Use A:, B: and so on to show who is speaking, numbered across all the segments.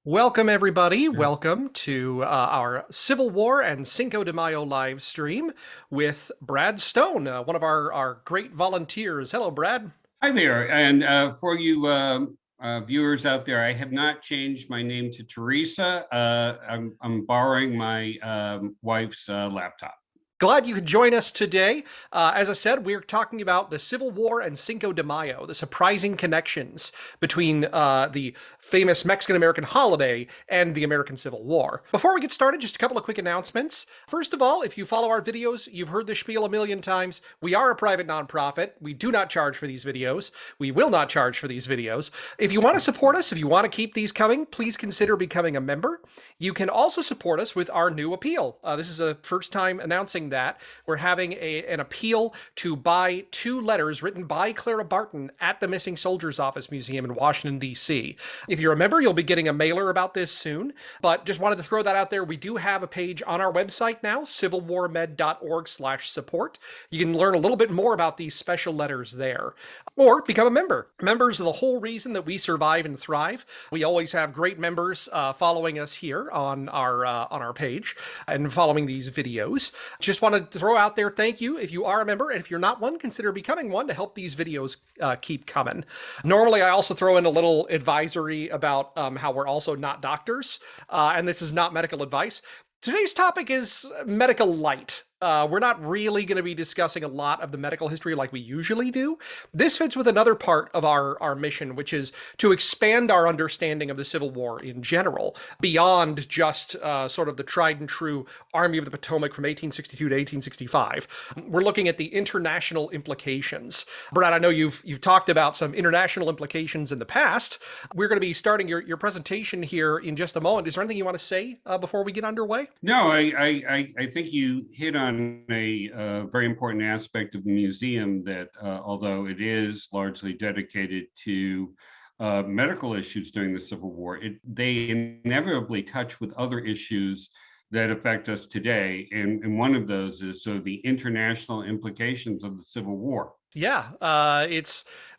A: Welcome, everybody. Welcome to our Civil War and Cinco de Mayo live stream with Brad Stone, one of our great volunteers. Hello, Brad.
B: Hi there. And for you viewers out there, I have not changed my name to Teresa. I'm borrowing my wife's laptop.
A: Glad you could join us today. As I said, we're talking about the Civil War and Cinco de Mayo, the surprising connections between the famous Mexican-American holiday and the American Civil War. Before we get started, just a couple of quick announcements. First of all, if you follow our videos, you've heard this spiel a million times. We are a private nonprofit. We do not charge for these videos. We will not charge for these videos. If you want to support us, if you want to keep these coming, please consider becoming a member. You can also support us with our new appeal. This is a first time announcing that. We're having an appeal to buy 2 letters written by Clara Barton at the Missing Soldiers Office Museum in Washington, D.C. If you're a member, you'll be getting a mailer about this soon, but just wanted to throw that out there. We do have a page on our website now, civilwarmed.org/support. You can learn a little bit more about these special letters there, or become a member. Members are the whole reason that we survive and thrive. We always have great members following us here on our page and following these videos. Just wanted to throw out there, thank you if you are a member, and if you're not one, consider becoming one to help these videos keep coming. Normally, I also throw in a little advisory about how we're also not doctors, and this is not medical advice. Today's topic is medical light. We're not really going to be discussing a lot of the medical history like we usually do. This fits with another part of our mission, which is to expand our understanding of the Civil War in general, beyond just sort of the tried and true Army of the Potomac from 1862 to 1865. We're looking at the international implications. Brad, I know you've talked about some international implications in the past. We're going to be starting your presentation here in just a moment. Is there anything you want to say before we get underway?
B: No, I think you hit on a very important aspect of the museum that although it is largely dedicated to medical issues during the Civil War, they inevitably touch with other issues that affect us today. And one of those is the international implications of the Civil War.
A: Yeah,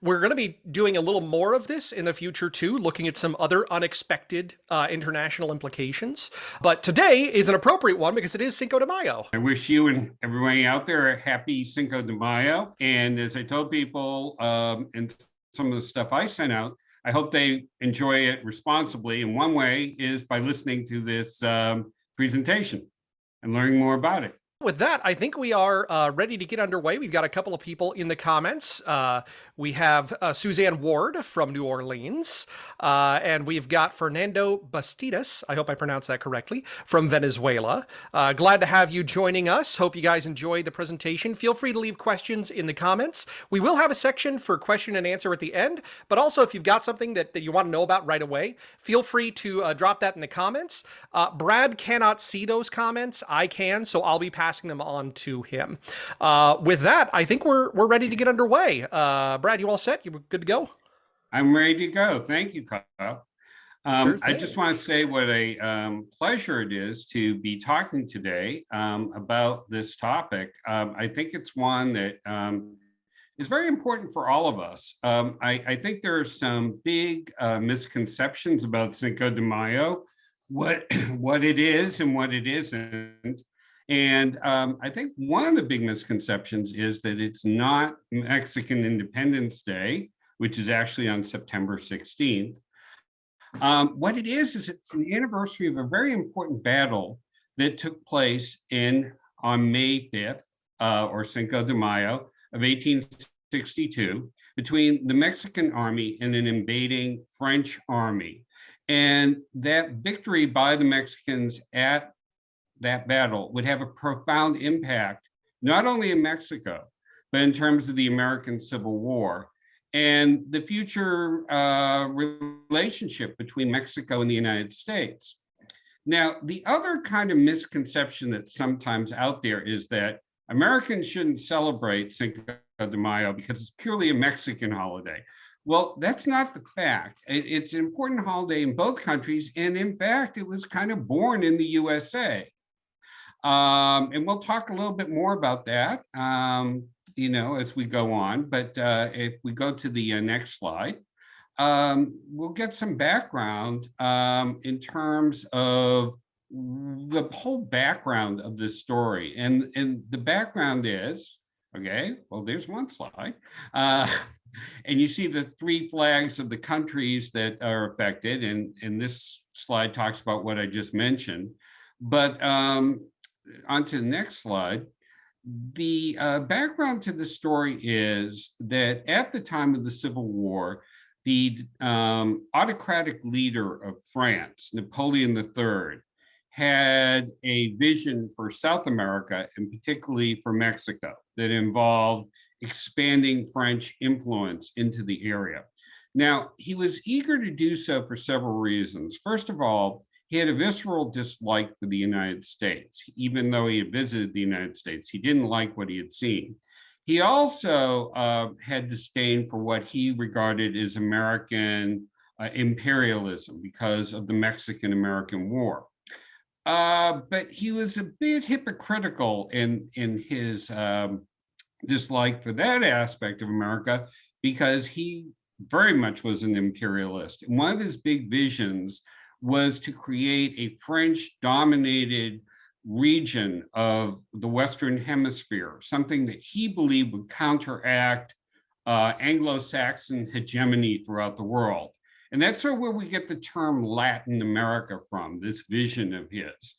A: we're going to be doing a little more of this in the future too, looking at some other unexpected international implications. But today is an appropriate one because it is Cinco de Mayo.
B: I wish you and everybody out there a happy Cinco de Mayo. And as I told people and some of the stuff I sent out, I hope they enjoy it responsibly. And one way is by listening to this presentation and learning more about it.
A: With that, I think we are ready to get underway. We've got a couple of people in the comments. We have Suzanne Ward from New Orleans, and we've got Fernando Bastidas, I hope I pronounced that correctly, from Venezuela. Glad to have you joining us. Hope you guys enjoyed the presentation. Feel free to leave questions in the comments. We will have a section for question and answer at the end, but also if you've got something that you want to know about right away, feel free to drop that in the comments. Brad cannot see those comments. I can, so I'll be passing them on to him. With that, I think we're ready to get underway. Brad, you all set? You good to go?
B: I'm ready to go. Thank you, Kyle.
A: Sure
B: I just want to say what a pleasure it is to be talking today about this topic. I think it's one that is very important for all of us. I think there are some big misconceptions about Cinco de Mayo, what it is and what it isn't. And I think one of the big misconceptions is that it's not Mexican Independence Day, which is actually on September 16th. What it is it's the anniversary of a very important battle that took place on May 5th, or Cinco de Mayo of 1862, between the Mexican army and an invading French army. And that victory by the Mexicans at that battle would have a profound impact, not only in Mexico, but in terms of the American Civil War and the future relationship between Mexico and the United States. Now, the other kind of misconception that's sometimes out there is that Americans shouldn't celebrate Cinco de Mayo because it's purely a Mexican holiday. Well, that's not the fact. It's an important holiday in both countries. And in fact, it was kind of born in the USA. And we'll talk a little bit more about that, as we go on. But if we go to the next slide, we'll get some background in terms of the whole background of this story. And the background is, okay, well, there's one slide. And you see the three flags of the countries that are affected. And this slide talks about what I just mentioned. But on to the next slide. The background to the story is that at the time of the Civil War, the autocratic leader of France, Napoleon III, had a vision for South America and particularly for Mexico that involved expanding French influence into the area. Now, he was eager to do so for several reasons. First of all, he had a visceral dislike for the United States. Even though he had visited the United States, he didn't like what he had seen. He also had disdain for what he regarded as American imperialism because of the Mexican-American War. But he was a bit hypocritical in his dislike for that aspect of America because he very much was an imperialist. And one of his big visions was to create a French-dominated region of the Western Hemisphere, something that he believed would counteract Anglo-Saxon hegemony throughout the world. And that's where we get the term Latin America from, this vision of his.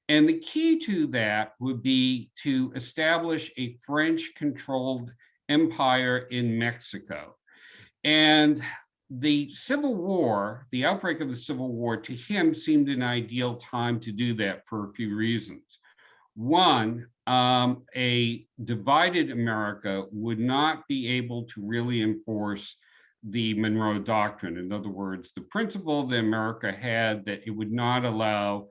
B: And the key to that would be to establish a French-controlled empire in Mexico. And the Civil War, the outbreak of the Civil War, to him seemed an ideal time to do that for a few reasons. One, a divided America would not be able to really enforce the Monroe Doctrine. In other words, the principle that America had that it would not allow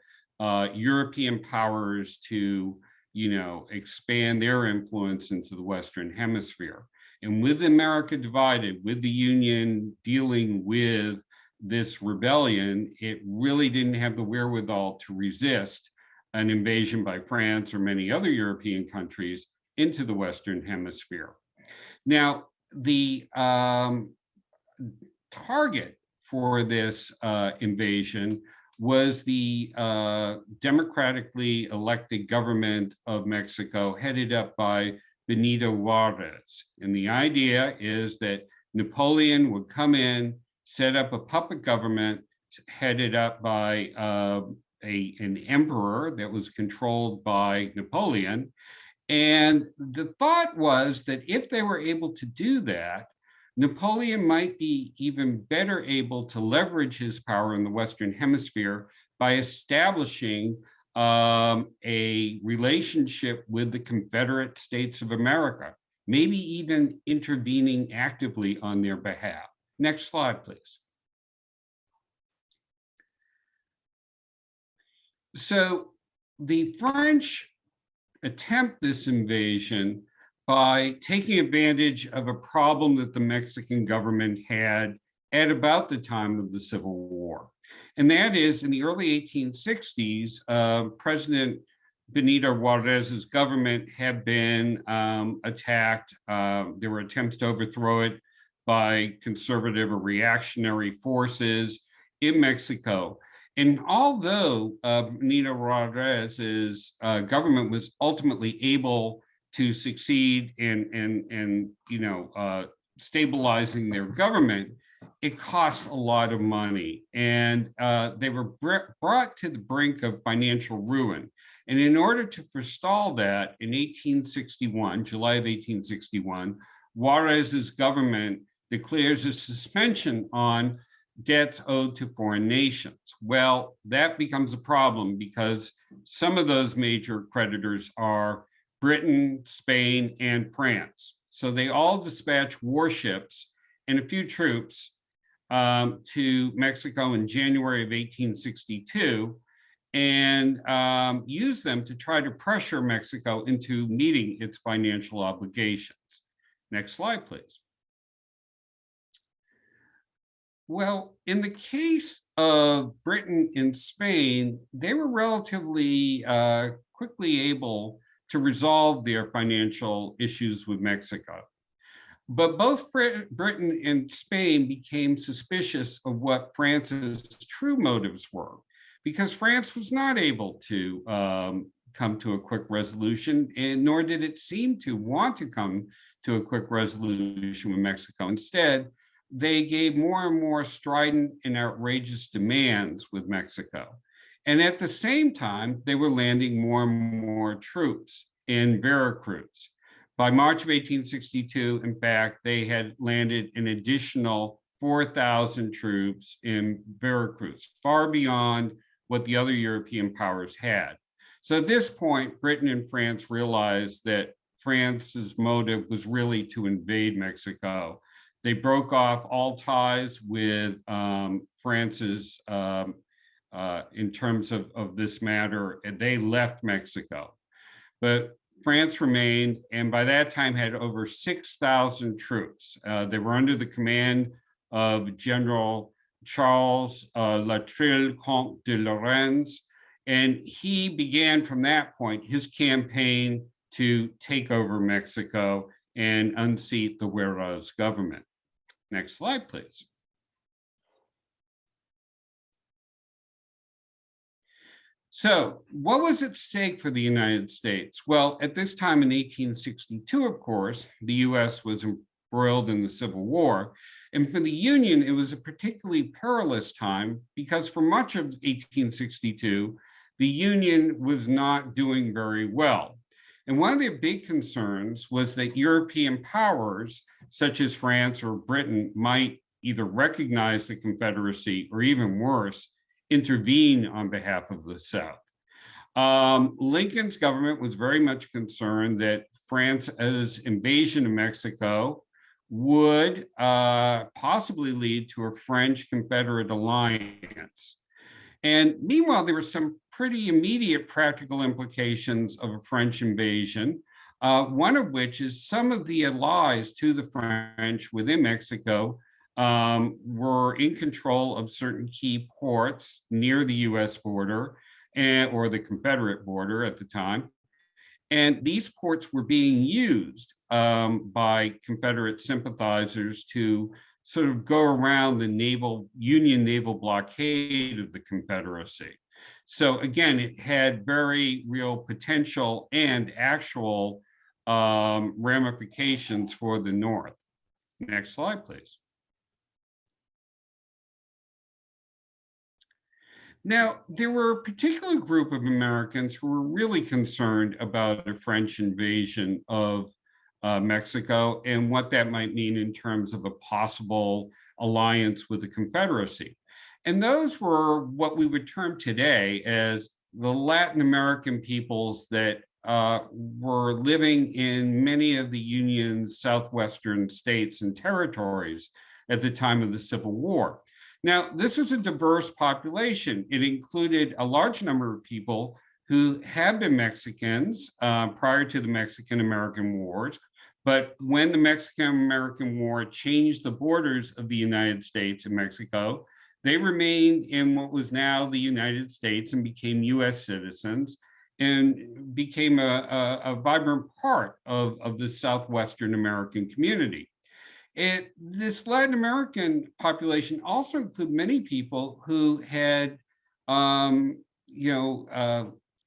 B: European powers to, expand their influence into the Western Hemisphere. And with America divided, with the Union dealing with this rebellion, it really didn't have the wherewithal to resist an invasion by France or many other European countries into the Western Hemisphere. Now, the target for this invasion was the democratically elected government of Mexico, headed up by Benito Juárez. And the idea is that Napoleon would come in, set up a puppet government headed up by an emperor that was controlled by Napoleon. And the thought was that if they were able to do that, Napoleon might be even better able to leverage his power in the Western Hemisphere by establishing a relationship with the Confederate States of America, maybe even intervening actively on their behalf. Next slide, please. So the French attempt this invasion by taking advantage of a problem that the Mexican government had at about the time of the Civil War. And that is, in the early 1860s, President Benito Juárez's government had been attacked. There were attempts to overthrow it by conservative or reactionary forces in Mexico. And although Benito Juárez's government was ultimately able to succeed in stabilizing their government, it costs a lot of money, and they were brought to the brink of financial ruin. And in order to forestall that, in 1861, July of 1861, Juárez's government declares a suspension on debts owed to foreign nations. Well, that becomes a problem because some of those major creditors are Britain, Spain, and France. So they all dispatch warships and a few troops to Mexico in January of 1862 and use them to try to pressure Mexico into meeting its financial obligations. Next slide, please. Well, in the case of Britain and Spain, they were relatively quickly able to resolve their financial issues with Mexico. But both Britain and Spain became suspicious of what France's true motives were, because France was not able to come to a quick resolution, and nor did it seem to want to come to a quick resolution with Mexico. Instead, they gave more and more strident and outrageous demands with Mexico. And at the same time, they were landing more and more troops in Veracruz. By March of 1862, in fact, they had landed an additional 4,000 troops in Veracruz, far beyond what the other European powers had. So at this point, Britain and France realized that France's motive was really to invade Mexico. They broke off all ties with France's in terms of this matter, and they left Mexico. But France remained, and by that time had over 6,000 troops. They were under the command of General Charles Latreille, Comte de Lorraine, and he began from that point his campaign to take over Mexico and unseat the Juárez government. Next slide, please. So what was at stake for the United States? Well, at this time in 1862, of course, the US was embroiled in the Civil War. And for the Union, it was a particularly perilous time because for much of 1862, the Union was not doing very well. And one of their big concerns was that European powers, such as France or Britain, might either recognize the Confederacy or even worse, intervene on behalf of the South. Lincoln's government was very much concerned that France's invasion of Mexico would possibly lead to a French Confederate alliance. And meanwhile, there were some pretty immediate practical implications of a French invasion, one of which is some of the allies to the French within Mexico were in control of certain key ports near the US border or the Confederate border at the time. And these ports were being used by Confederate sympathizers to sort of go around the Union naval blockade of the Confederacy. So again, it had very real potential and actual ramifications for the North. Next slide, please. Now, there were a particular group of Americans who were really concerned about a French invasion of Mexico and what that might mean in terms of a possible alliance with the Confederacy. And those were what we would term today as the Latin American peoples that were living in many of the Union's southwestern states and territories at the time of the Civil War. Now, this was a diverse population. It included a large number of people who had been Mexicans prior to the Mexican-American Wars, but when the Mexican-American War changed the borders of the United States and Mexico, they remained in what was now the United States and became US citizens and became a vibrant part of the Southwestern American community. And this Latin American population also included many people who had,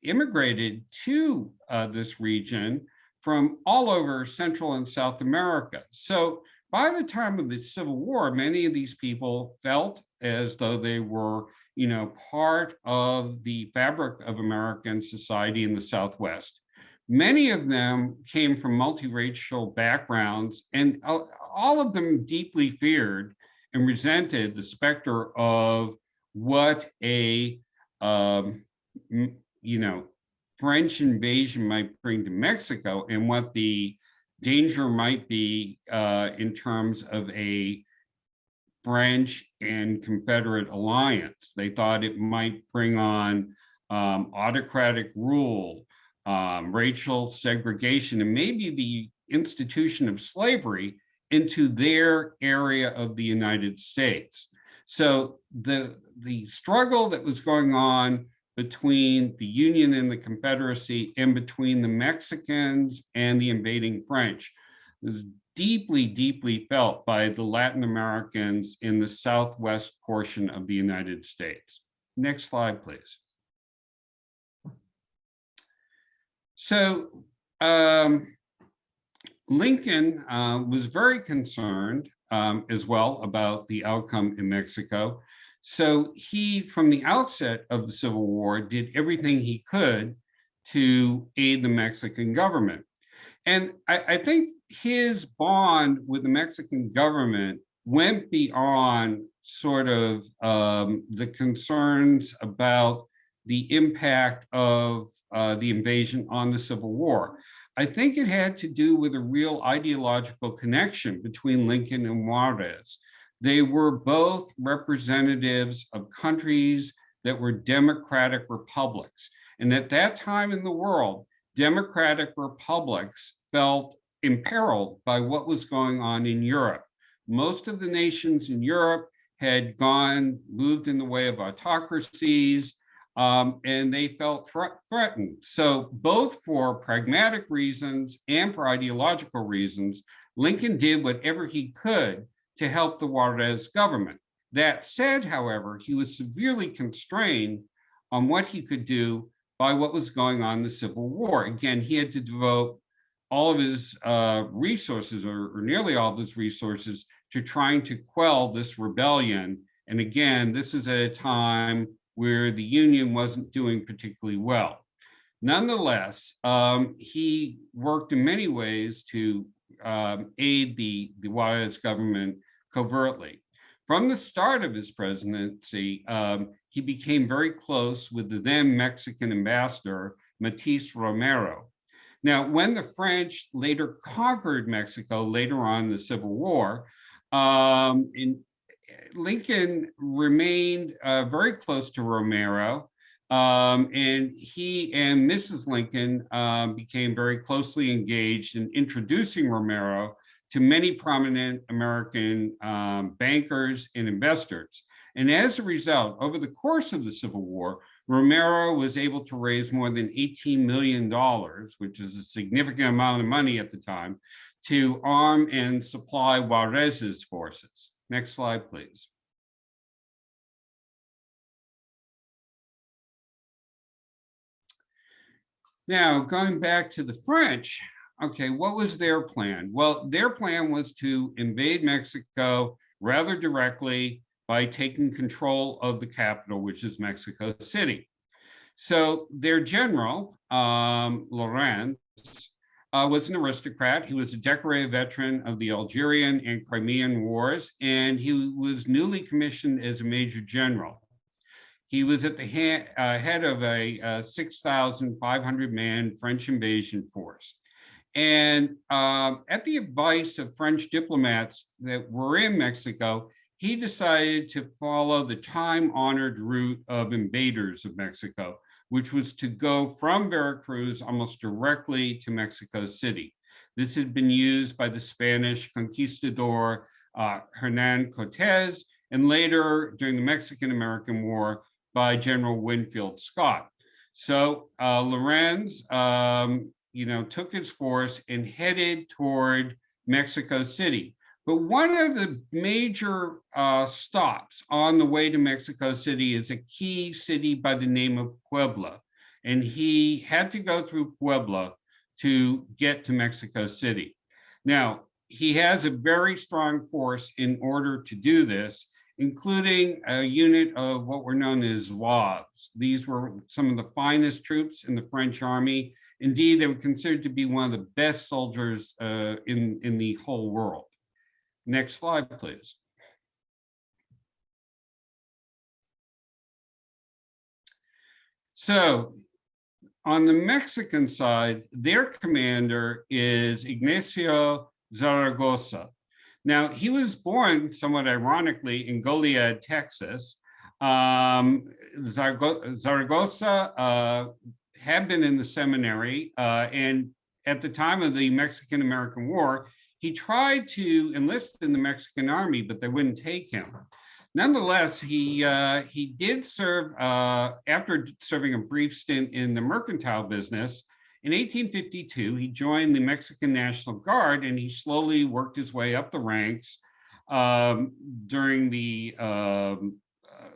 B: immigrated to this region from all over Central and South America. So by the time of the Civil War, many of these people felt as though they were, part of the fabric of American society in the Southwest. Many of them came from multiracial backgrounds, and all of them deeply feared and resented the specter of what a French invasion might bring to Mexico and what the danger might be in terms of a French and Confederate alliance. They thought it might bring on autocratic rule, racial segregation, and maybe the institution of slavery into their area of the United States. So the struggle that was going on between the Union and the Confederacy and between the Mexicans and the invading French was deeply, deeply felt by the Latin Americans in the southwest portion of the United States. Next slide, please. So Lincoln was very concerned as well about the outcome in Mexico. So he, from the outset of the Civil War, did everything he could to aid the Mexican government. And I think his bond with the Mexican government went beyond sort of the concerns about the impact of the invasion on the Civil War. I think it had to do with a real ideological connection between Lincoln and Juárez. They were both representatives of countries that were democratic republics. And at that time in the world, democratic republics felt imperiled by what was going on in Europe. Most of the nations in Europe had moved in the way of autocracies, and they felt threatened. So both for pragmatic reasons and for ideological reasons, Lincoln did whatever he could to help the Juárez government. That said, however, he was severely constrained on what he could do by what was going on in the Civil War. Again, he had to devote all of his resources, or nearly all of his resources, to trying to quell this rebellion. And again, this is at a time where the Union wasn't doing particularly well. Nonetheless, he worked in many ways to aid the Juárez government covertly. From the start of his presidency, he became very close with the then Mexican ambassador, Matisse Romero. Now, when the French later conquered Mexico later on in the Civil War, Lincoln remained very close to Romero, and he and Mrs. Lincoln became very closely engaged in introducing Romero to many prominent American bankers and investors. And as a result, over the course of the Civil War, Romero was able to raise more than $18 million, which is a significant amount of money at the time, to arm and supply Juárez's forces. Next slide, please. Now, going back to the French, okay, what was their plan? Well, their plan was to invade Mexico rather directly by taking control of the capital, which is Mexico City. So their general, Lorentz, was an aristocrat. He was a decorated veteran of the Algerian and Crimean Wars, and he was newly commissioned as a major general. He was at the head of a 6,500-man French invasion force. And at the advice of French diplomats that were in Mexico, he decided to follow the time-honored route of invaders of Mexico, which was to go from Veracruz almost directly to Mexico City. This had been used by the Spanish conquistador Hernán Cortés, and later during the Mexican-American War by General Winfield Scott. So Lorentz, took his force and headed toward Mexico City. But one of the major stops on the way to Mexico City is a key city by the name of Puebla. And he had to go through Puebla to get to Mexico City. Now, he has a very strong force in order to do this, including a unit of what were known as Zouaves. These were some of the finest troops in the French army. Indeed, they were considered to be one of the best soldiers in the whole world. Next slide, please. So on the Mexican side, their commander is Ignacio Zaragoza. Now, he was born, somewhat ironically, in Goliad, Texas. Zaragoza had been in the seminary, and at the time of the Mexican-American War, he tried to enlist in the Mexican army, but they wouldn't take him. Nonetheless, he did serve, after serving a brief stint in the mercantile business, In 1852, he joined the Mexican National Guard, and he slowly worked his way up the ranks during the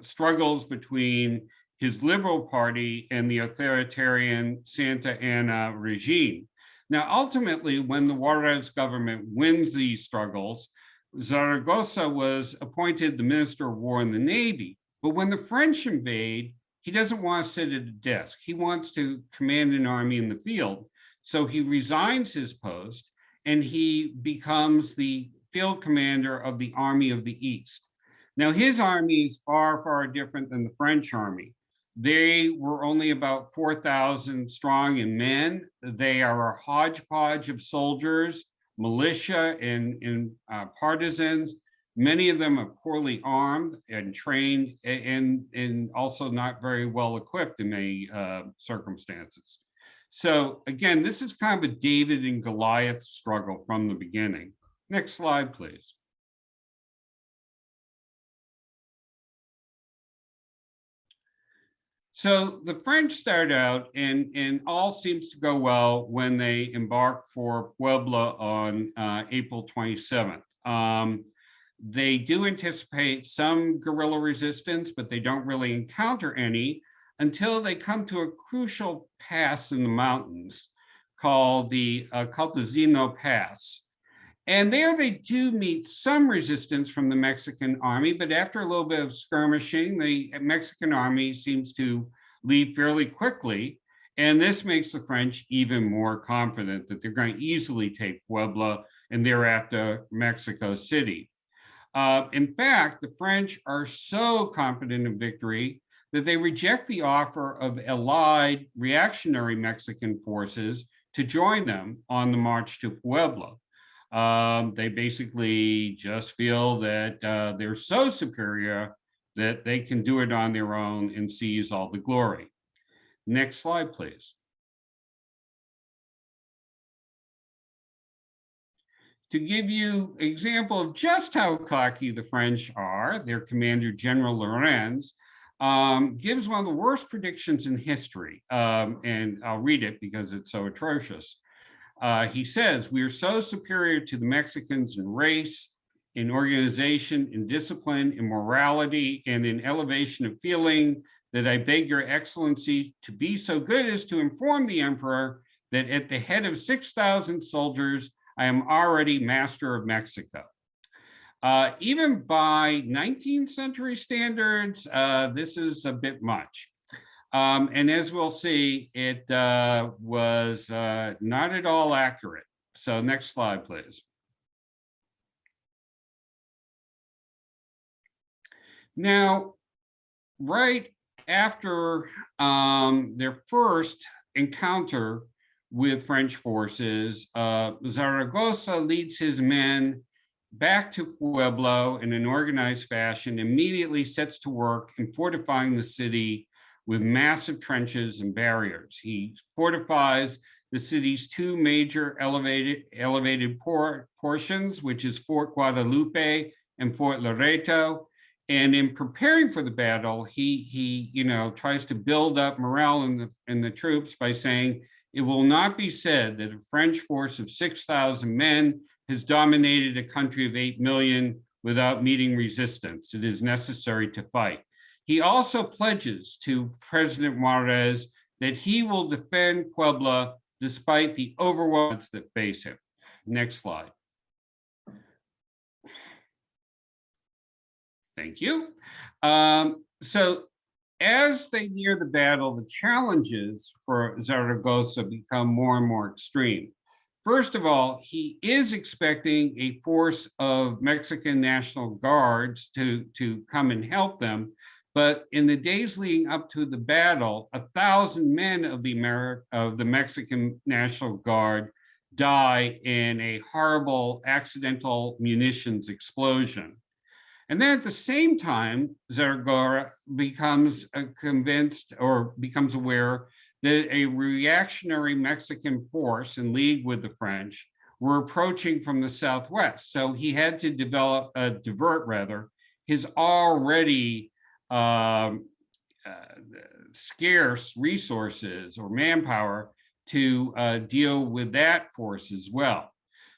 B: struggles between his Liberal Party and the authoritarian Santa Anna regime. Now, ultimately, when the Juárez government wins these struggles, Zaragoza was appointed the Minister of War in the Navy. But when the French invade, he doesn't want to sit at a desk. He wants to command an army in the field. So he resigns his post and he becomes the field commander of the Army of the East. Now, his army is far, far different than the French army. They were only about 4,000 strong in men. They are a hodgepodge of soldiers, militia, and partisans. Many of them are poorly armed and trained, and also not very well equipped in many circumstances. So again, this is kind of a David and Goliath struggle from the beginning. Next slide, please. So the French start out, and all seems to go well when they embark for Puebla on April 27th. They do anticipate some guerrilla resistance, but they don't really encounter any until they come to a crucial pass in the mountains called the Caltazino Pass. And there they do meet some resistance from the Mexican army, but after a little bit of skirmishing, the Mexican army seems to leave fairly quickly. And this makes the French even more confident that they're going to easily take Puebla and thereafter Mexico City. In fact, the French are so confident in victory that they reject the offer of allied reactionary Mexican forces to join them on the march to Puebla. They basically just feel that they're so superior that they can do it on their own and seize all the glory. Next slide, please. To give you an example of just how cocky the French are, their commander, General Lorenz, gives one of the worst predictions in history. And I'll read it because it's so atrocious. He says, "We are so superior to the Mexicans in race, in organization, in discipline, in morality, and in elevation of feeling that I beg your excellency to be so good as to inform the emperor that at the head of 6,000 soldiers, I am already master of Mexico." Even by 19th century standards, this is a bit much. And as we'll see, it was not at all accurate. So next slide, please. Now, right after their first encounter with French forces, Zaragoza leads his men back to Pueblo in an organized fashion, immediately sets to work in fortifying the city with massive trenches and barriers. He fortifies the city's two major elevated portions, which is Fort Guadalupe and Fort Loreto. And in preparing for the battle, he tries to build up morale in the troops by saying, "It will not be said that a French force of 6,000 men has dominated a country of 8 million without meeting resistance. It is necessary to fight." He also pledges to President Juárez that he will defend Puebla despite the overwhelming that face him. Next slide. Thank you. So as they near the battle, the challenges for Zaragoza become more and more extreme. First of all, he is expecting a force of Mexican National Guards to come and help them. But in the days leading up to the battle, 1,000 men of the Mexican National Guard die in a horrible accidental munitions explosion. And then at the same time, Zaragoza becomes convinced or becomes aware that a reactionary Mexican force in league with the French were approaching from the southwest. So he had to divert his already scarce resources or manpower to deal with that force as well.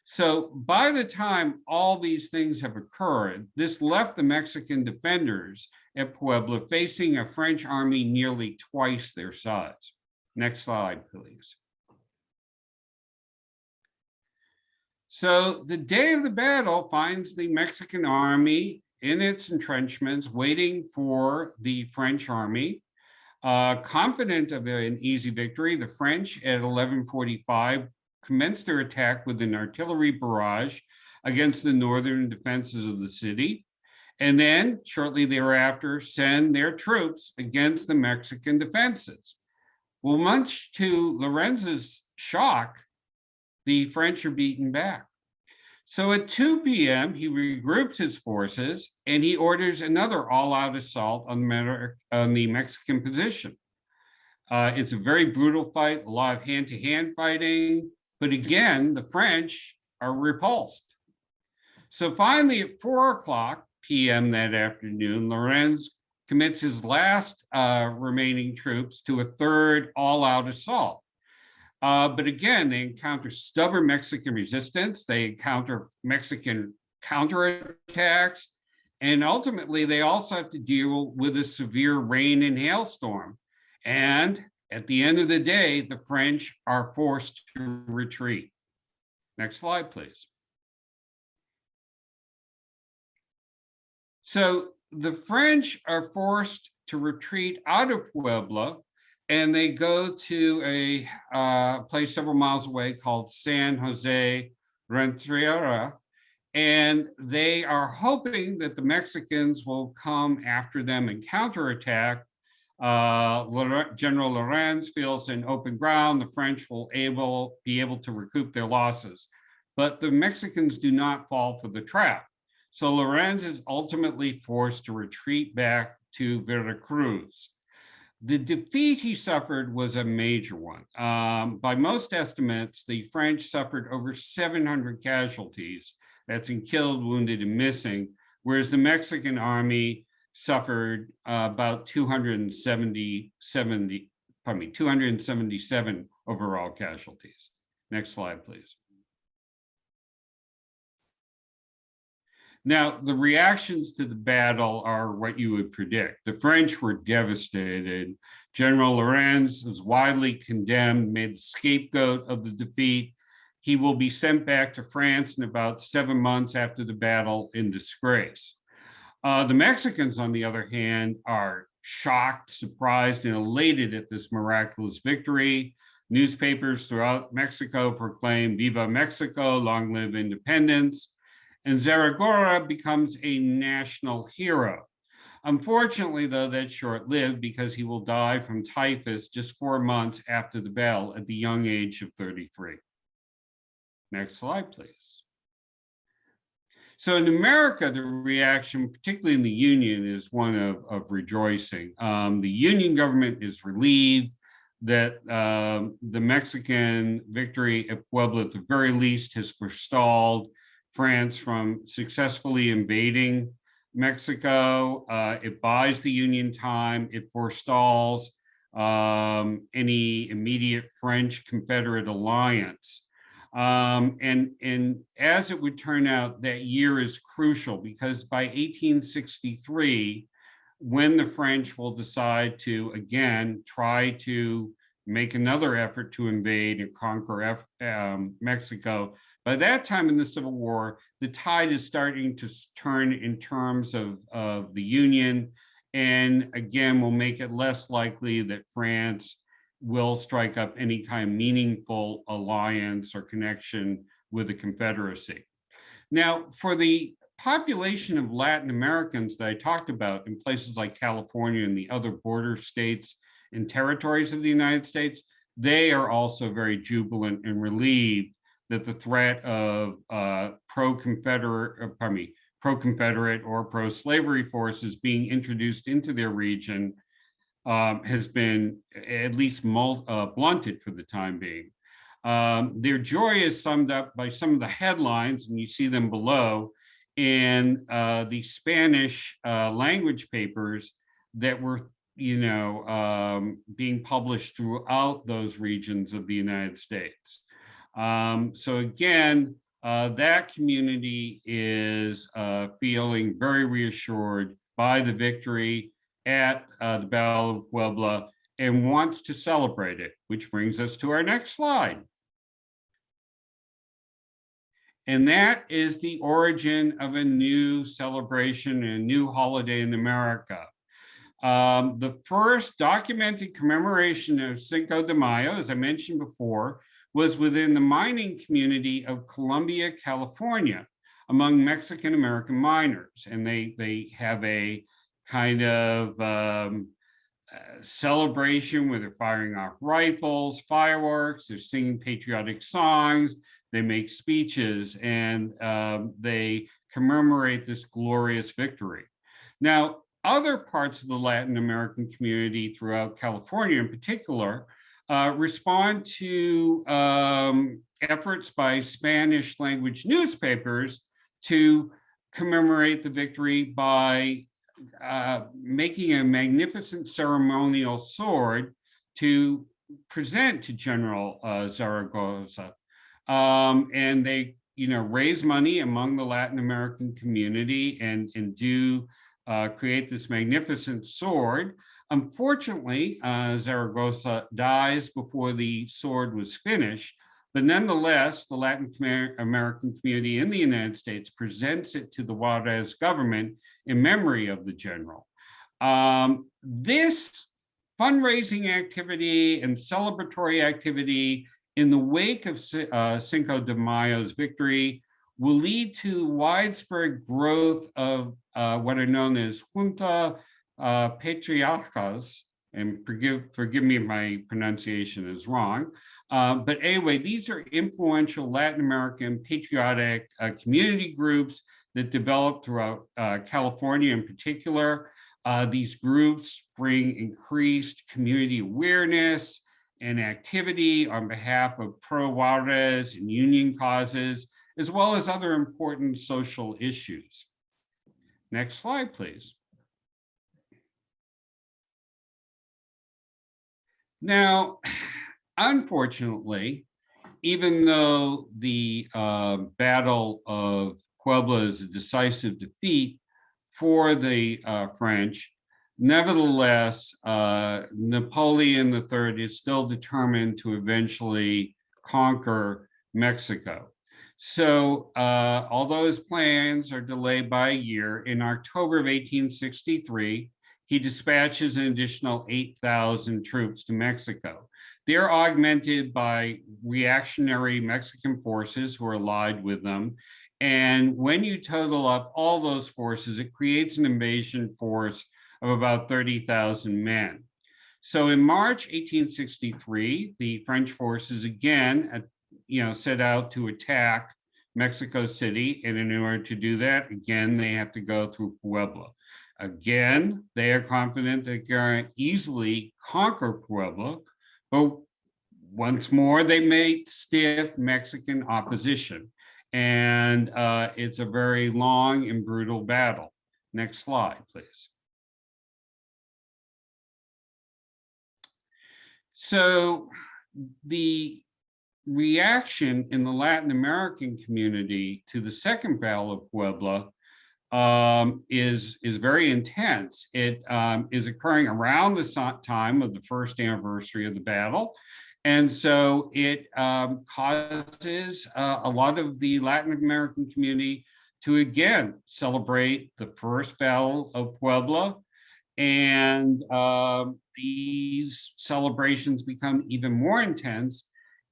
B: So by the time all these things have occurred, this left the Mexican defenders at Puebla facing a French army nearly twice their size. Next slide, please. So the day of the battle finds the Mexican army in its entrenchments waiting for the French army. Confident of an easy victory, the French at 11:45 commenced their attack with an artillery barrage against the northern defenses of the city, and then shortly thereafter send their troops against the Mexican defenses. Well, much to Lorenz's shock, the French are beaten back. So at 2 p.m., he regroups his forces and he orders another all-out assault on the Mexican position. It's a very brutal fight, a lot of hand-to-hand fighting, but again, the French are repulsed. So finally, at 4 p.m. that afternoon, Lorenz commits his last remaining troops to a third all-out assault. But again, they encounter stubborn Mexican resistance, they encounter Mexican counterattacks, and ultimately they also have to deal with a severe rain and hailstorm. And at the end of the day, the French are forced to retreat. Next slide, please. So the French are forced to retreat out of Puebla, and they go to a place several miles away called San Jose Renteria, and they are hoping that the Mexicans will come after them and counterattack. General Lorenz feels in open ground, the French will be able to recoup their losses, but the Mexicans do not fall for the trap. So Lorenz is ultimately forced to retreat back to Veracruz. The defeat he suffered was a major one. By most estimates, the French suffered over 700 casualties. That's in killed, wounded, and missing, whereas the Mexican army suffered about 277 overall casualties. Next slide, please. Now, the reactions to the battle are what you would predict. The French were devastated. General Lorenz was widely condemned, made the scapegoat of the defeat. He will be sent back to France in about 7 months after the battle in disgrace. The Mexicans, on the other hand, are shocked, surprised, and elated at this miraculous victory. Newspapers throughout Mexico proclaim "Viva Mexico, long live independence," and Zaragoza becomes a national hero. Unfortunately, though, that's short-lived because he will die from typhus just 4 months after the battle at the young age of 33. Next slide, please. So in America, the reaction, particularly in the Union, is one of rejoicing. The Union government is relieved that the Mexican victory at Puebla, at the very least, has forestalled France from successfully invading Mexico. It buys the Union time. It forestalls any immediate French Confederate alliance. And as it would turn out, that year is crucial because by 1863, when the French will decide to, again, try to make another effort to invade and conquer Mexico, by that time in the Civil War, the tide is starting to turn in terms of the Union, and again, will make it less likely that France will strike up any kind of meaningful alliance or connection with the Confederacy. Now, for the population of Latin Americans that I talked about in places like California and the other border states and territories of the United States, they are also very jubilant and relieved that the threat of pro-Confederate or pro-slavery forces being introduced into their region has been at least blunted for the time being. Their joy is summed up by some of the headlines, and you see them below, in the Spanish language papers that were being published throughout those regions of the United States. So again, that community is feeling very reassured by the victory at the Battle of Puebla and wants to celebrate it, which brings us to our next slide. And that is the origin of a new celebration and a new holiday in America. The first documented commemoration of Cinco de Mayo, as I mentioned before, was within the mining community of Columbia, California, among Mexican American miners. And they have a kind of celebration where they're firing off rifles, fireworks, they're singing patriotic songs, they make speeches, and they commemorate this glorious victory. Now, other parts of the Latin American community throughout California in particular respond to efforts by Spanish language newspapers to commemorate the victory by making a magnificent ceremonial sword to present to General Zaragoza. And they raise money among the Latin American community and do create this magnificent sword. Unfortunately, Zaragoza dies before the sword was finished, but nonetheless, the Latin American community in the United States presents it to the Juárez government in memory of the general. This fundraising activity and celebratory activity in the wake of Cinco de Mayo's victory will lead to widespread growth of what are known as junta patriarchas, and forgive me if my pronunciation is wrong. But anyway, these are influential Latin American patriotic community groups that developed throughout California in particular. These groups bring increased community awareness and activity on behalf of pro-Juárez and union causes, as well as other important social issues. Next slide, please. Now, unfortunately, even though the Battle of Puebla is a decisive defeat for the French, nevertheless, Napoleon III is still determined to eventually conquer Mexico. So although his plans are delayed by a year, in October of 1863, he dispatches an additional 8,000 troops to Mexico. They're augmented by reactionary Mexican forces who are allied with them. And when you total up all those forces, it creates an invasion force of about 30,000 men. So in March 1863, the French forces again set out to attack Mexico City. And in order to do that, again, they have to go through Puebla. Again, they are confident that they can easily conquer Puebla, but once more, they meet stiff Mexican opposition. And it's a very long and brutal battle. Next slide, please. So the reaction in the Latin American community to the Second Battle of Puebla is very intense. It is occurring around the time of the first anniversary of the battle. And so it causes a lot of the Latin American community to again celebrate the first Battle of Puebla. And these celebrations become even more intense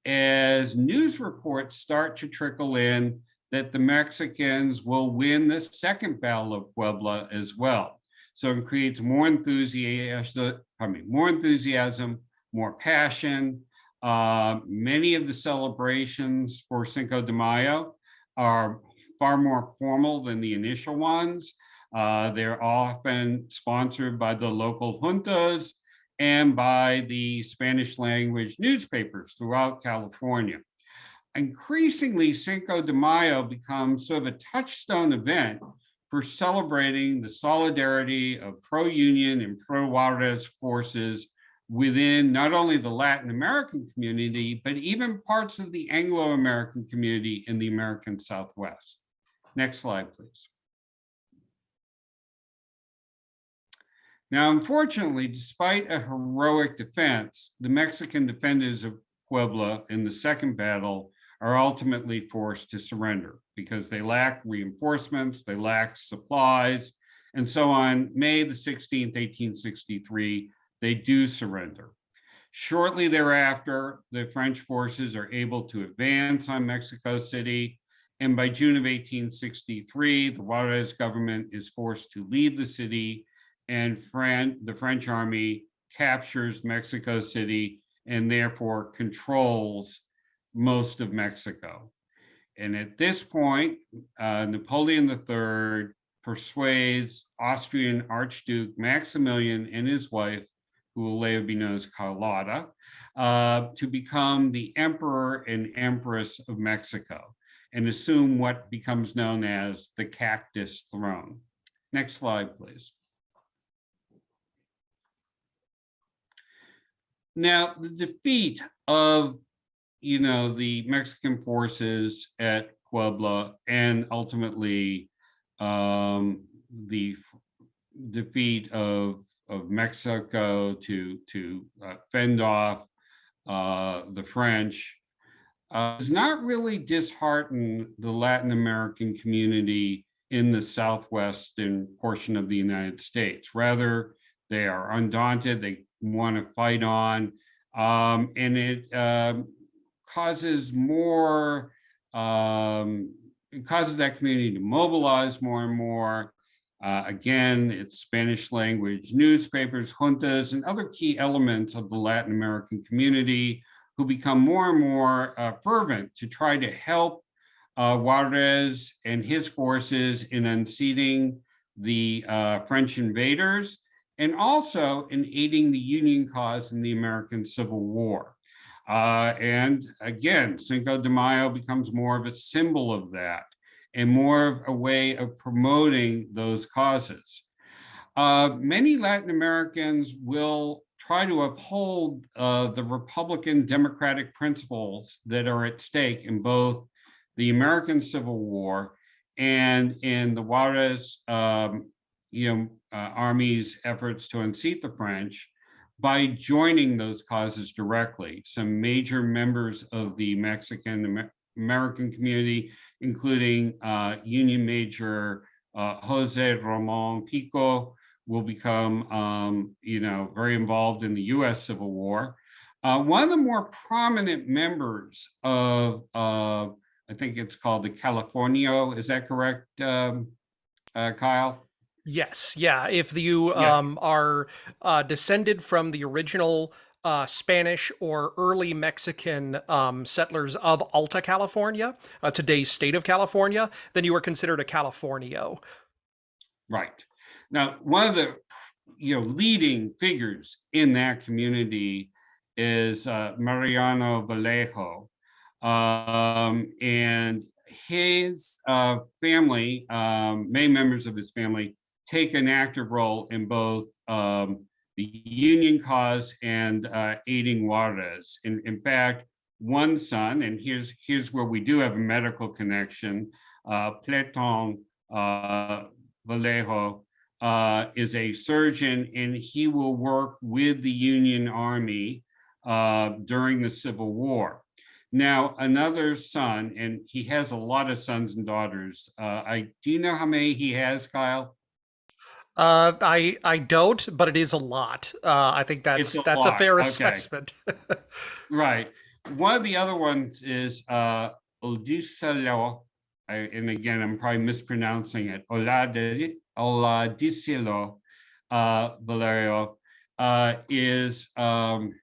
B: as news reports start to trickle in that the Mexicans will win the Second Battle of Puebla as well. So it creates more enthusiasm, more passion. Many of the celebrations for Cinco de Mayo are far more formal than the initial ones. They're often sponsored by the local juntas and by the Spanish language newspapers throughout California. Increasingly, Cinco de Mayo becomes sort of a touchstone event for celebrating the solidarity of pro-Union and pro-Juarez forces within not only the Latin American community, but even parts of the Anglo-American community in the American Southwest. Next slide, please. Now, unfortunately, despite a heroic defense, the Mexican defenders of Puebla in the Second Battle are ultimately forced to surrender because they lack reinforcements, they lack supplies, and so on May the 16th, 1863, they do surrender. Shortly thereafter, the French forces are able to advance on Mexico City, and by June of 1863, the Juarez government is forced to leave the city, and the French army captures Mexico City and therefore controls most of Mexico. And at this point, Napoleon III persuades Austrian Archduke Maximilian and his wife, who will later be known as Carlotta, to become the Emperor and Empress of Mexico and assume what becomes known as the Cactus Throne. Next slide, please. Now, the defeat of the Mexican forces at Puebla and ultimately the defeat of Mexico to fend off the French does not really dishearten the Latin American community in the southwestern portion of the United States. Rather, they are undaunted, they want to fight on, and it causes more, it causes that community to mobilize more and more. Again, it's Spanish language newspapers, juntas, and other key elements of the Latin American community who become more and more fervent to try to help Juarez and his forces in unseating the French invaders and also in aiding the Union cause in the American Civil War. And again, Cinco de Mayo becomes more of a symbol of that and more of a way of promoting those causes. Many Latin Americans will try to uphold the Republican democratic principles that are at stake in both the American Civil War and in the Juarez Army's efforts to unseat the French by joining those causes directly. Some major members of the Mexican American community, including Union Major Jose Ramon Pico, will become very involved in the US Civil War. One of the more prominent members of, I think it's called the Californio, is that correct, Kyle?
A: Yes, yeah. If you are descended from the original Spanish or early Mexican settlers of Alta California, today's state of California, then you are considered a Californio. Right.
B: Now, one of the leading figures in that community is Mariano Vallejo, and his family, many members of his family, take an active role in both the Union cause and aiding Juarez. In fact, one son, and here's where we do have a medical connection, Pleton Vallejo is a surgeon, and he will work with the Union Army during the Civil War. Now, another son, and he has a lot of sons and daughters. Do you know how many he has, Kyle?
A: I don't, but it is a lot. I think that's a fair assessment.
B: Right. One of the other ones is Odiselo, and again, I'm probably mispronouncing it. Oladisilo Valerio is an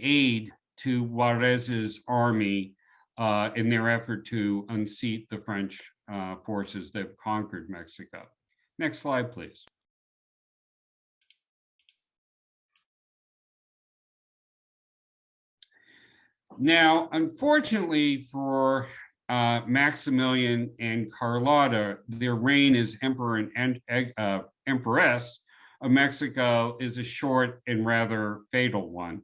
B: aide to Juarez's army in their effort to unseat the French forces that have conquered Mexico. Next slide, please. Now, unfortunately for Maximilian and Carlotta, their reign as emperor and empress of Mexico is a short and rather fatal one.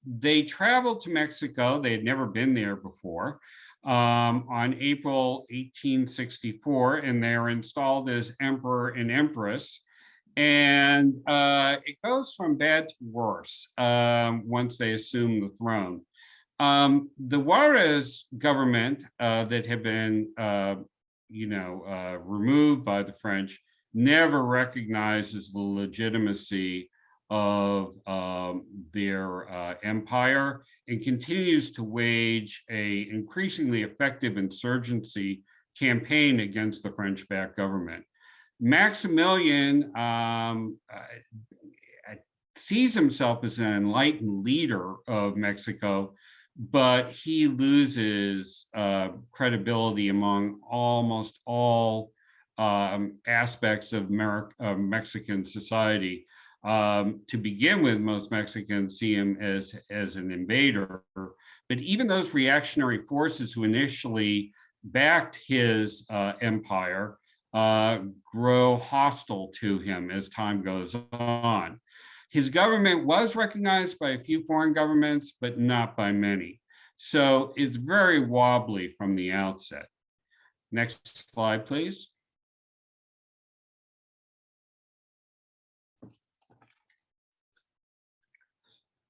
B: They traveled to Mexico. They had never been there before. On April 1864, and they are installed as emperor and empress. And it goes from bad to worse once they assume the throne. The Juárez government that had been, removed by the French never recognizes the legitimacy of their empire and continues to wage a increasingly effective insurgency campaign against the French-backed government. Maximilian sees himself as an enlightened leader of Mexico, but he loses credibility among almost all aspects of Mexican society. To begin with, most Mexicans see him as an invader, but even those reactionary forces who initially backed his empire grow hostile to him as time goes on. His government was recognized by a few foreign governments, but not by many. So it's very wobbly from the outset. Next slide, please.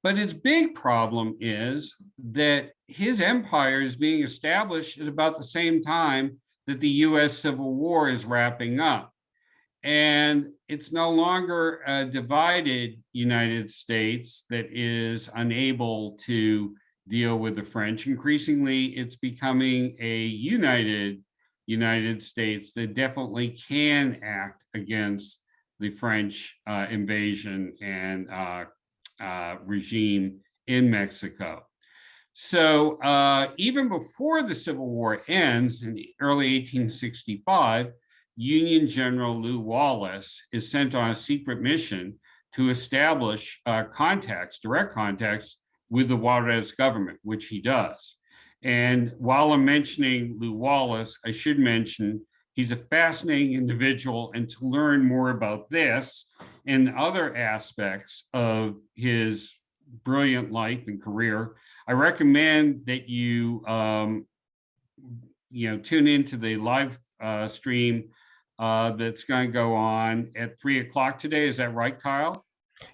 B: But its big problem is that his empire is being established at about the same time that the US Civil War is wrapping up. And it's no longer a divided United States that is unable to deal with the French. Increasingly, it's becoming a united United States that definitely can act against the French invasion and regime in Mexico. So even before the Civil War ends in early 1865, Union General Lew Wallace is sent on a secret mission to establish direct contacts with the Juárez government, which he does. And while I'm mentioning Lew Wallace, I should mention he's a fascinating individual, and to learn more about this and other aspects of his brilliant life and career, I recommend that you tune into the live stream that's going to go on at 3 o'clock today. Is that right, Kyle?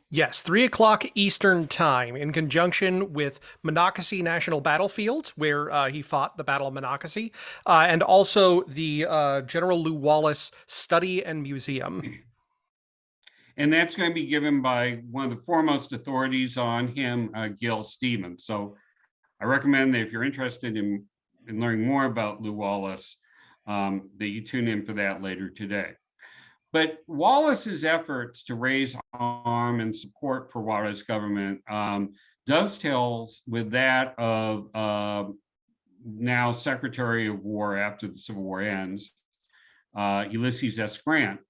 A: Yes, 3 o'clock Eastern Time, in conjunction with Monocacy National Battlefield, where he fought the Battle of Monocacy, and also the General Lew Wallace Study and Museum.
B: And that's going to be given by one of the foremost authorities on him, Gil Stevens. So I recommend that if you're interested in learning more about Lew Wallace, that you tune in for that later today. But Wallace's efforts to raise arm and support for Juárez government dovetails with that of now Secretary of War after the Civil War ends, Ulysses S. Grant.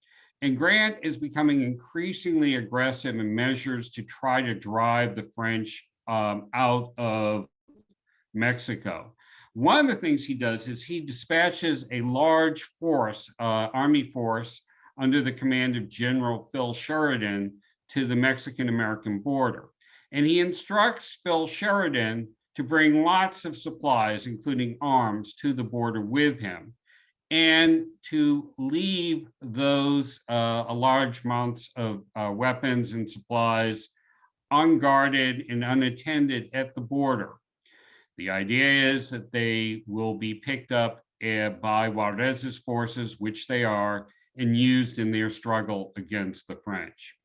B: And Grant is becoming increasingly aggressive in measures to try to drive the French out of Mexico. One of the things he does is he dispatches a large force, army force, under the command of General Phil Sheridan to the Mexican-American border. And he instructs Phil Sheridan to bring lots of supplies, including arms, to the border with him, and to leave those large amounts of weapons and supplies unguarded and unattended at the border. The idea is that they will be picked up by Juárez's forces, which they are, and used in their struggle against the French.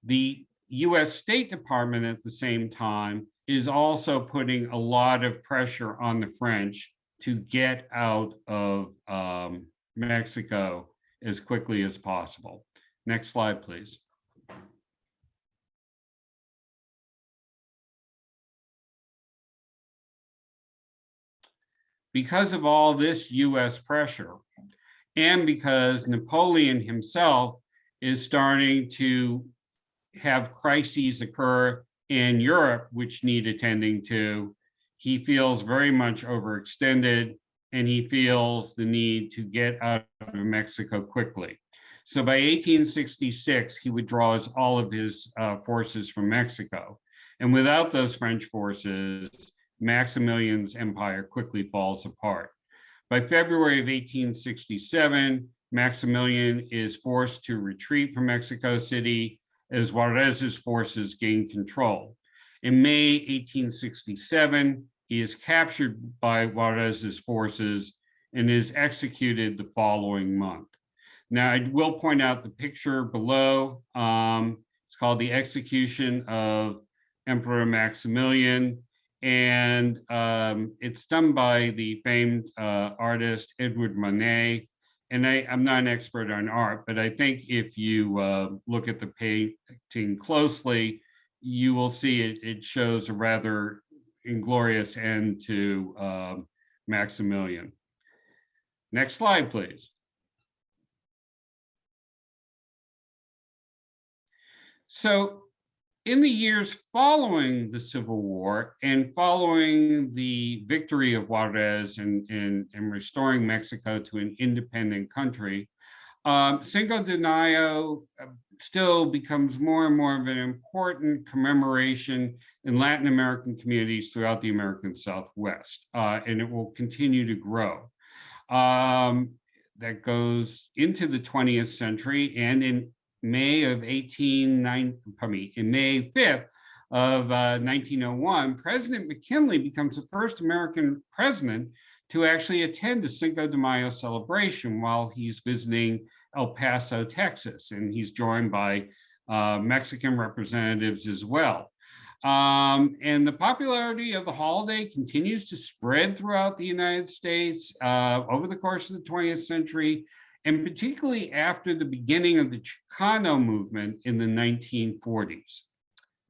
B: The US State Department at the same time is also putting a lot of pressure on the French to get out of Mexico as quickly as possible. Next slide, please. Because of all this US pressure, and because Napoleon himself is starting to have crises occur in Europe, which need attending to, he feels very much overextended, and he feels the need to get out of Mexico quickly. So by 1866, he withdraws all of his forces from Mexico. And without those French forces, Maximilian's empire quickly falls apart. By February of 1867, Maximilian is forced to retreat from Mexico City as Juárez's forces gain control. In May 1867, he is captured by Juárez's forces and is executed the following month. Now, I will point out the picture below. It's called The Execution of Emperor Maximilian, and it's done by the famed artist Edward Monet. And I'm not an expert on art, but I think if you look at the painting closely, you will see it shows a rather inglorious end to Maximilian. Next slide, please. So in the years following the Civil War and following the victory of Juárez and restoring Mexico to an independent country, Cinco de Mayo still becomes more and more of an important commemoration in Latin American communities throughout the American Southwest, and it will continue to grow. That goes into the 20th century, and in May 5th of 1901, President McKinley becomes the first American president to actually attend a Cinco de Mayo celebration while he's visiting El Paso, Texas, and he's joined by Mexican representatives as well. And the popularity of the holiday continues to spread throughout the United States over the course of the 20th century, and particularly after the beginning of the Chicano movement in the 1940s.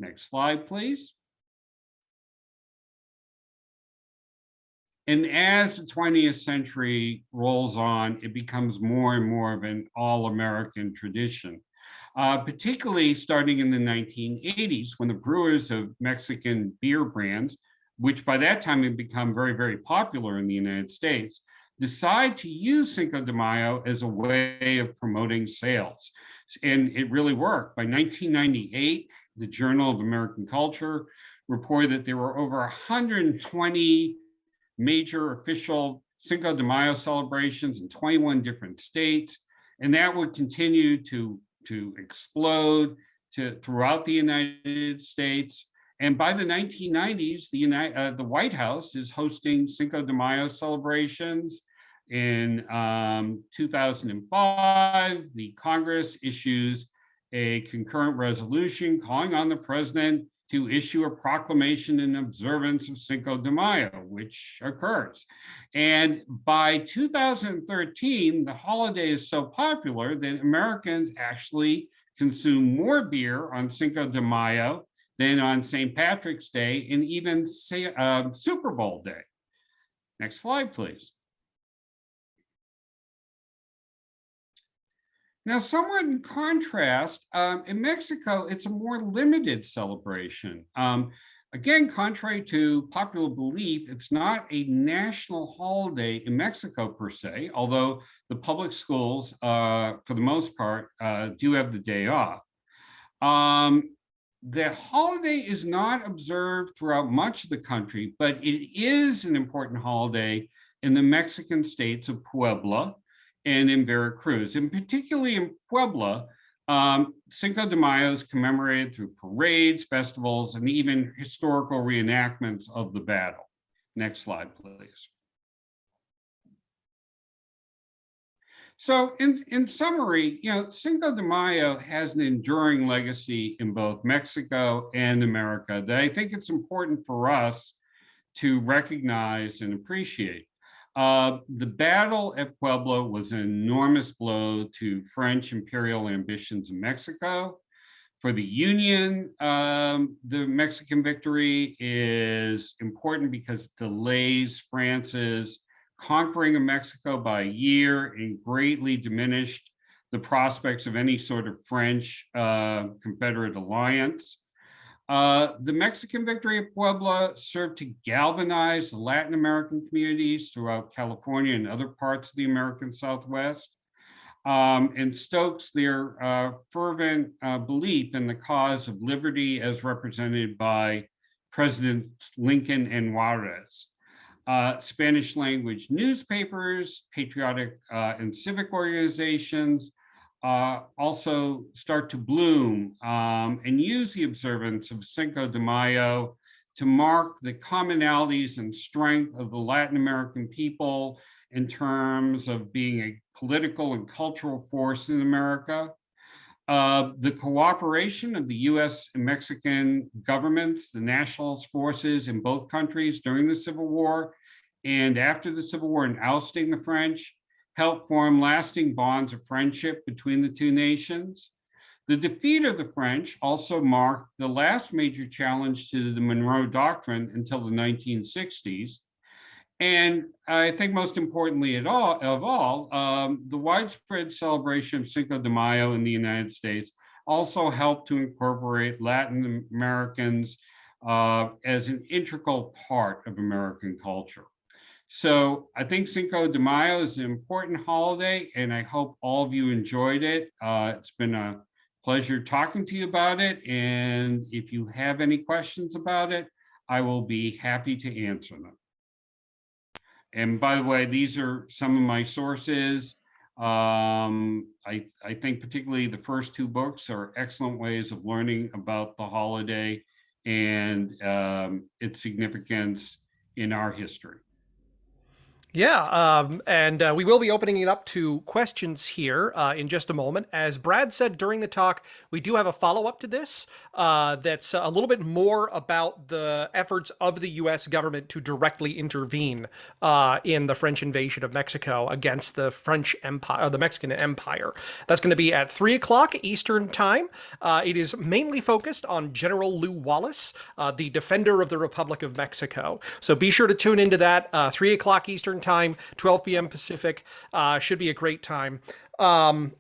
B: Next slide, please. And as the 20th century rolls on, it becomes more and more of an all-American tradition, particularly starting in the 1980s when the brewers of Mexican beer brands, which by that time had become very, very popular in the United States, decide to use Cinco de Mayo as a way of promoting sales. And it really worked. By 1998, the Journal of American Culture reported that there were over 120 major official Cinco de Mayo celebrations in 21 different states. And that would continue to explode throughout the United States. And by the 1990s, the White House is hosting Cinco de Mayo celebrations. In 2005, the Congress issues a concurrent resolution calling on the president to issue a proclamation in observance of Cinco de Mayo, which occurs. And by 2013, the holiday is so popular that Americans actually consume more beer on Cinco de Mayo than on St. Patrick's Day and even Super Bowl Day. Next slide, please. Now, somewhat in contrast, in Mexico, it's a more limited celebration. Again, contrary to popular belief, it's not a national holiday in Mexico per se, although the public schools, for the most part, do have the day off. The holiday is not observed throughout much of the country, but it is an important holiday in the Mexican states of Puebla and in Veracruz, and particularly in Puebla. Cinco de Mayo is commemorated through parades, festivals, and even historical reenactments of the battle. Next slide, please. So in summary, Cinco de Mayo has an enduring legacy in both Mexico and America that I think it's important for us to recognize and appreciate. The battle at Puebla was an enormous blow to French imperial ambitions in Mexico. For the Union, the Mexican victory is important because it delays France's conquering of Mexico by a year and greatly diminished the prospects of any sort of French Confederate alliance. The Mexican victory at Puebla served to galvanize the Latin American communities throughout California and other parts of the American Southwest, and stokes their fervent belief in the cause of liberty as represented by Presidents Lincoln and Juárez. Spanish language newspapers, patriotic and civic organizations also start to bloom and use the observance of Cinco de Mayo to mark the commonalities and strength of the Latin American people in terms of being a political and cultural force in America. The cooperation of the US and Mexican governments, the nationalist forces in both countries during the Civil War and after the Civil War in ousting the French helped form lasting bonds of friendship between the two nations. The defeat of the French also marked the last major challenge to the Monroe Doctrine until the 1960s. And I think most importantly of all, the widespread celebration of Cinco de Mayo in the United States also helped to incorporate Latin Americans as an integral part of American culture. So I think Cinco de Mayo is an important holiday, and I hope all of you enjoyed it. It's been a pleasure talking to you about it. And if you have any questions about it, I will be happy to answer them. And by the way, these are some of my sources. I think particularly the first two books are excellent ways of learning about the holiday and its significance in our history.
A: Yeah, and we will be opening it up to questions here in just a moment. As Brad said during the talk, we do have a follow-up to this that's a little bit more about the efforts of the U.S. government to directly intervene in the French invasion of Mexico against the French Empire, the Mexican Empire. That's going to be at 3 o'clock Eastern Time. It is mainly focused on General Lew Wallace, the defender of the Republic of Mexico. So be sure to tune into that 3 o'clock Eastern Time, 12 p.m. Pacific. Should be a great time.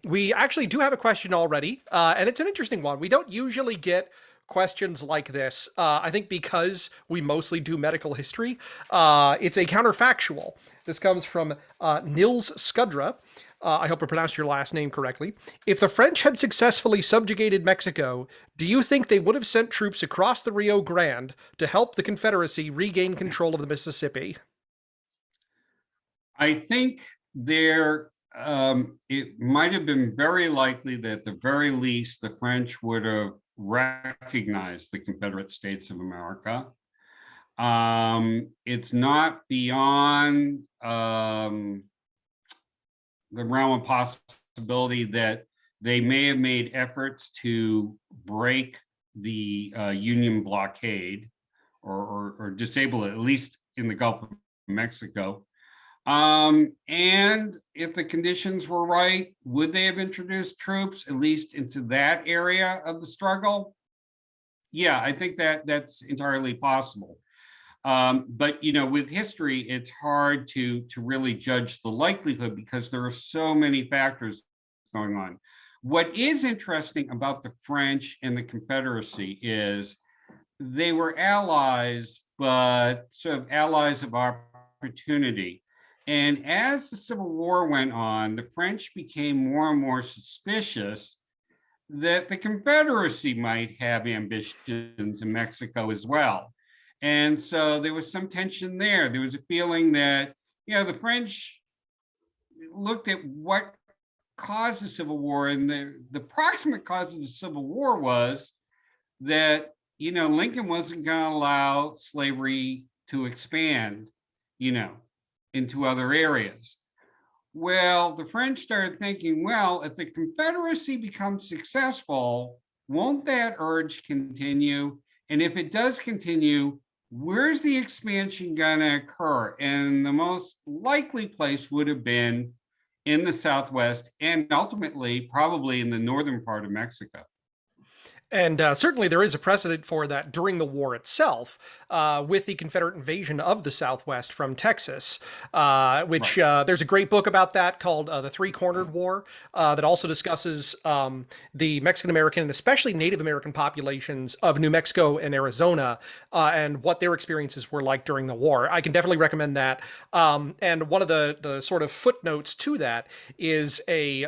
A: We actually do have a question already, and it's an interesting one. We don't usually get questions like this. I think because we mostly do medical history, it's a counterfactual. This comes from Nils Skudra. I hope I pronounced your last name correctly. If the French had successfully subjugated Mexico, do you think they would have sent troops across the Rio Grande to help the Confederacy regain control of the Mississippi?
B: I think it might have been very likely that at the very least, the French would have recognized the Confederate States of America. It's not beyond the realm of possibility that they may have made efforts to break the Union blockade or disable it, at least in the Gulf of Mexico. And if the conditions were right, would they have introduced troops at least into that area of the struggle? Yeah, I think that's entirely possible. But with history, it's hard to really judge the likelihood because there are so many factors going on. What is interesting about the French and the Confederacy is they were allies, but sort of allies of opportunity. And as the Civil War went on, the French became more and more suspicious that the Confederacy might have ambitions in Mexico as well. And so there was some tension there. There was a feeling that, the French looked at what caused the Civil War, and the proximate cause of the Civil War was that, Lincoln wasn't going to allow slavery to expand, into other areas. Well, the French started thinking, well, if the Confederacy becomes successful, won't that urge continue? And if it does continue, where's the expansion going to occur? And the most likely place would have been in the Southwest and ultimately probably in the northern part of Mexico.
A: And certainly there is a precedent for that during the war itself, with the Confederate invasion of the Southwest from Texas, which
B: Right.
A: there's a great book about that called The Three-Cornered War that also discusses the Mexican-American and especially Native American populations of New Mexico and Arizona and what their experiences were like during the war. I can definitely recommend that. And one of the sort of footnotes to that is a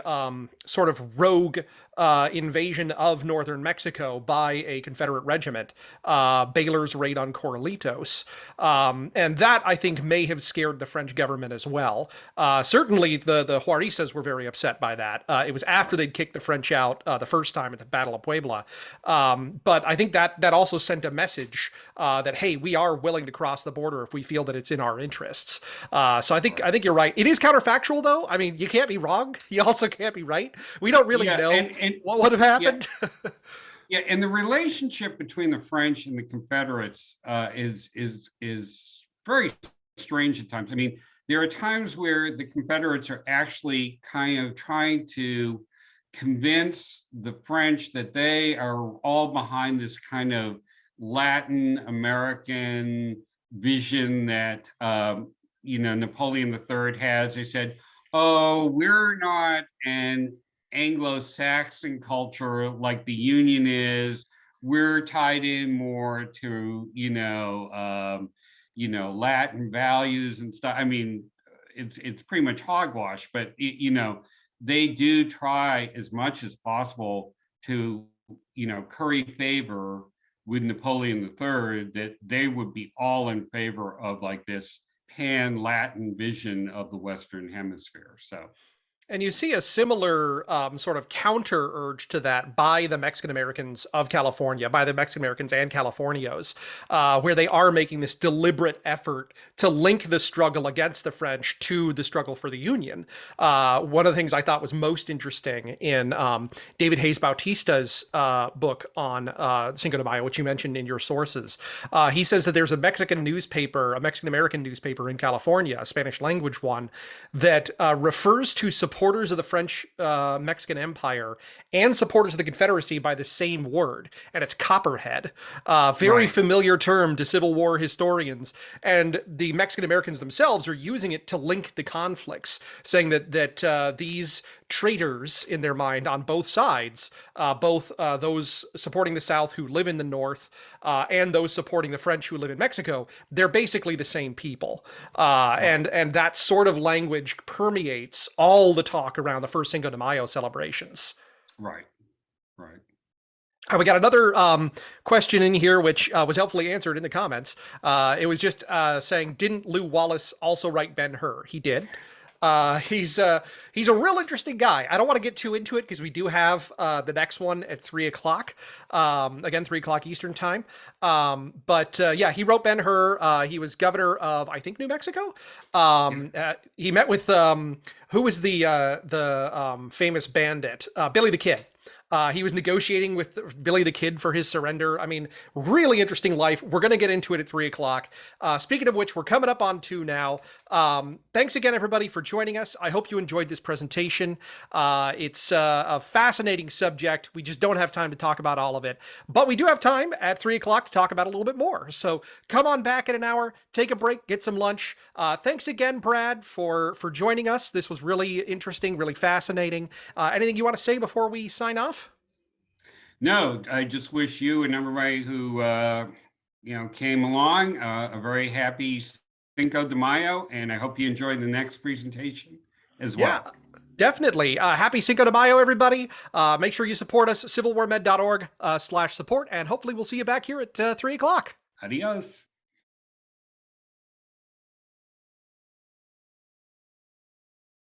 A: sort of rogue invasion of northern Mexico by a Confederate regiment, Baylor's raid on Corralitos. And that, I think, may have scared the French government as well. Certainly, the Juaristas were very upset by that. It was after they'd kicked the French out the first time at the Battle of Puebla. But I think that also sent a message that, hey, we are willing to cross the border if we feel that it's in our interests. So I think you're right. It is counterfactual, though. I mean, you can't be wrong. You also can't be right. We don't really know what would have happened.
B: Yeah, and the relationship between the French and the Confederates is very strange at times. I mean, there are times where the Confederates are actually kind of trying to convince the French that they are all behind this kind of Latin American vision that Napoleon III has. They said, "Oh, we're not an Anglo-Saxon culture like the Union is. We're tied in more to Latin values and stuff." I mean, it's pretty much hogwash, but they do try as much as possible to curry favor with Napoleon III, that they would be all in favor of like this pan-Latin vision of the Western Hemisphere. So.
A: And you see a similar sort of counter urge to that by the Mexican Americans of California, by the Mexican Americans and Californios, where they are making this deliberate effort to link the struggle against the French to the struggle for the Union. One of the things I thought was most interesting in David Hayes Bautista's book on Cinco de Mayo, which you mentioned in your sources, he says that there's a Mexican American newspaper in California, a Spanish language one, that refers to supporters of the French Mexican Empire and supporters of the Confederacy by the same word, and it's Copperhead. Very familiar term to Civil War historians, and the Mexican Americans themselves are using it to link the conflicts, saying that these traitors in their mind on both sides, both those supporting the South who live in the North and those supporting the French who live in Mexico, they're basically the same people. And that sort of language permeates all the talk around the first Cinco de Mayo celebrations.
B: Right, right.
A: We got another question in here, which was helpfully answered in the comments. It was just saying, didn't Lew Wallace also write Ben-Hur? He did. He's a real interesting guy. I don't want to get too into it because we do have the next one at 3:00. Again, 3:00 Eastern time. But yeah, he wrote Ben-Hur. He was governor of, I think, New Mexico. He met with who was the famous bandit? Billy the Kid. He was negotiating with Billy the Kid for his surrender. I mean, really interesting life. We're going to get into it at 3:00. Speaking of which, we're coming up on 2 now. Thanks again, everybody, for joining us. I hope you enjoyed this presentation. It's a fascinating subject. We just don't have time to talk about all of it, but we do have time at 3:00 to talk about a little bit more. So come on back in an hour, take a break, get some lunch. Thanks again, Brad, for joining us. This was really interesting, really fascinating. Anything you want to say before we sign off?
B: No, I just wish you and everybody who came along a very happy Cinco de Mayo, and I hope you enjoyed the next presentation as well.
A: Yeah, definitely. Happy Cinco de Mayo, everybody. Make sure you support us, civilwarmed.org/support, and hopefully we'll see you back here at 3:00.
B: Adios.